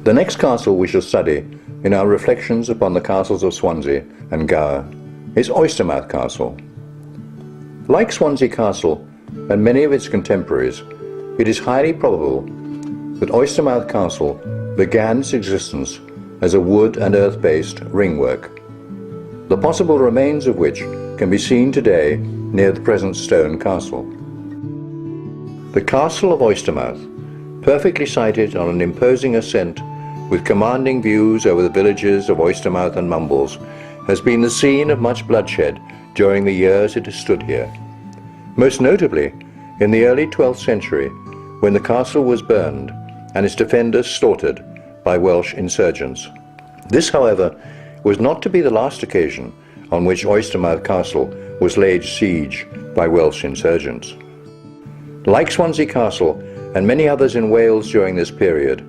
The next castle we shall study in our reflections upon the castles of Swansea and Gower is Oystermouth Castle. Like Swansea Castle and many of its contemporaries, it is highly probable that Oystermouth Castle began its existence as a wood and earth-based ringwork, the possible remains of which can be seen today near the present stone castle. The Castle of Oystermouth, perfectly sited on an imposing ascent with commanding views over the villages of Oystermouth and Mumbles, has been the scene of much bloodshed during the years it has stood here. Most notably, in the early 12th century, when the castle was burned and its defenders slaughtered by Welsh insurgents. This, however, was not to be the last occasion on which Oystermouth Castle was laid siege by Welsh insurgents. Like Swansea Castle and many others in Wales during this period,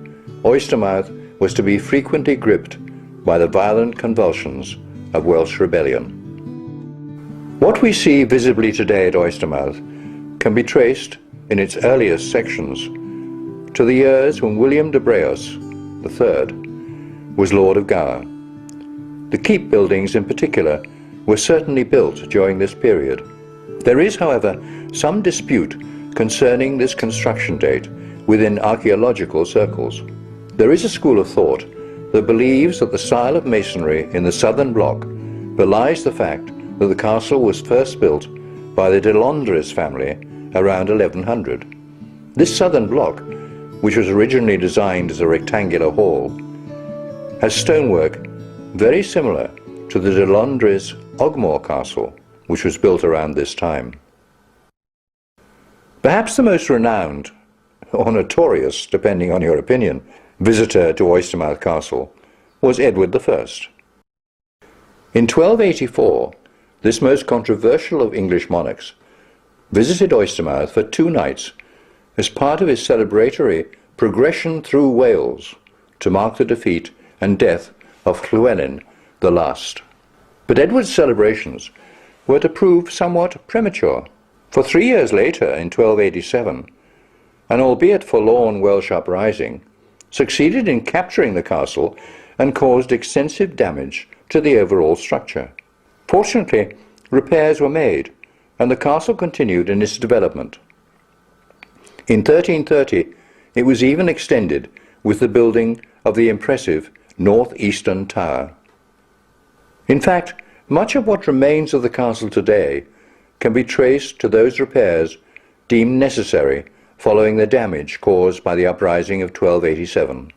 Oystermouth was to be frequently gripped by the violent convulsions of Welsh rebellion. What we see visibly today at Oystermouth can be traced in its earliest sections to the years when William de Braos III was Lord of Gower. The keep buildings in particular were certainly built during this period. There is, however, some dispute concerning this construction date within archaeological circles. There is a school of thought that believes that the style of masonry in the southern block belies the fact that the castle was first built by the de Londres family around 1100. This southern block, which was originally designed as a rectangular hall, has stonework very similar to the de Londres Ogmore Castle, which was built around this time. Perhaps the most renowned, or notorious, depending on your opinion, visitor to Oystermouth Castle was Edward I. In 1284, this most controversial of English monarchs visited Oystermouth for 2 nights as part of his celebratory progression through Wales to mark the defeat and death of Llywelyn the Last. But Edward's celebrations were to prove somewhat premature, for 3 years later, in 1287, an albeit forlorn Welsh uprising succeeded in capturing the castle and caused extensive damage to the overall structure. Fortunately, repairs were made, and the castle continued in its development. In 1330, it was even extended with the building of the impressive northeastern tower. In fact, much of what remains of the castle today can be traced to those repairs deemed necessary following the damage caused by the uprising of 1287.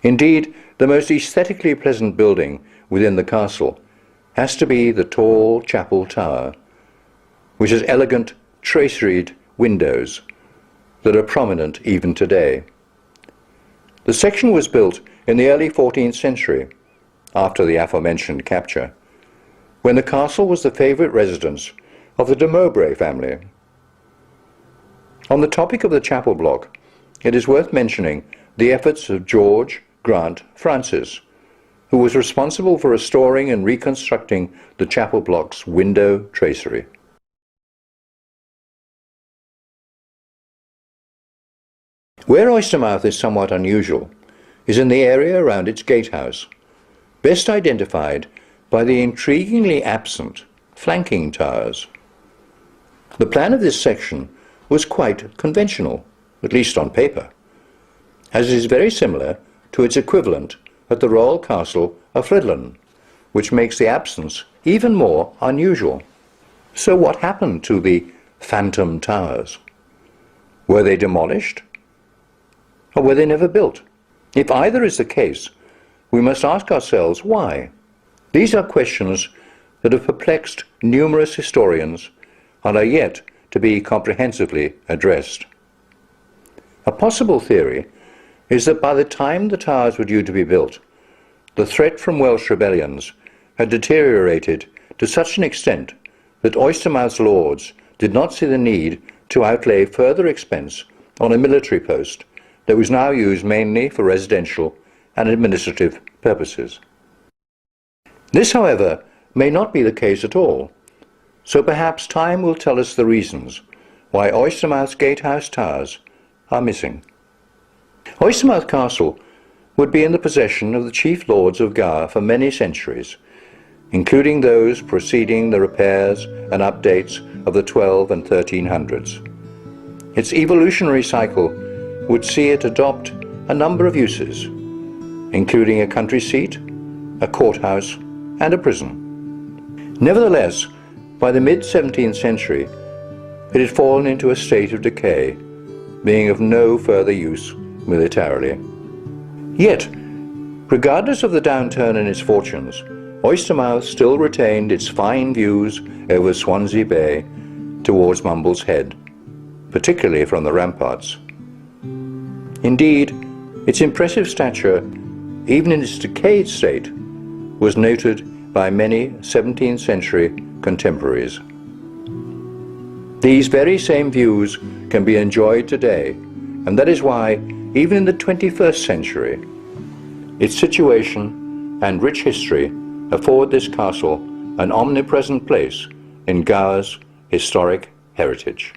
Indeed, the most aesthetically pleasant building within the castle has to be the tall chapel tower, which has elegant traceried windows that are prominent even today. The section was built in the early 14th century, after the aforementioned capture, when the castle was the favourite residence of the de Mowbray family. On the topic of the chapel block, it is worth mentioning the efforts of George Grant Francis, who was responsible for restoring and reconstructing the chapel block's window tracery. Where Oystermouth is somewhat unusual is in the area around its gatehouse, best identified by the intriguingly absent flanking towers. The plan of this section was quite conventional, at least on paper, as it is very similar to its equivalent at the Royal Castle of Rhuddlan, which makes the absence even more unusual. So what happened to the phantom towers? Were they demolished? Or were they never built? If either is the case, we must ask ourselves why. These are questions that have perplexed numerous historians and are yet to be comprehensively addressed. A possible theory is that by the time the towers were due to be built, the threat from Welsh rebellions had deteriorated to such an extent that Oystermouth's lords did not see the need to outlay further expense on a military post that was now used mainly for residential and administrative purposes. This, however, may not be the case at all, so perhaps time will tell us the reasons why Oystermouth's gatehouse towers are missing. Oystermouth Castle would be in the possession of the chief lords of Gower for many centuries, including those preceding the repairs and updates of the 12 and 1300s. Its evolutionary cycle would see it adopt a number of uses, including a country seat, a courthouse, and a prison. Nevertheless, by the mid-17th century, it had fallen into a state of decay, being of no further use militarily. Yet, regardless of the downturn in its fortunes, Oystermouth still retained its fine views over Swansea Bay towards Mumble's Head, particularly from the ramparts. Indeed, its impressive stature, even in its decayed state, was noted by many 17th century contemporaries. These very same views can be enjoyed today, and that is why, even in the 21st century, its situation and rich history afford this castle an omnipresent place in Gower's historic heritage.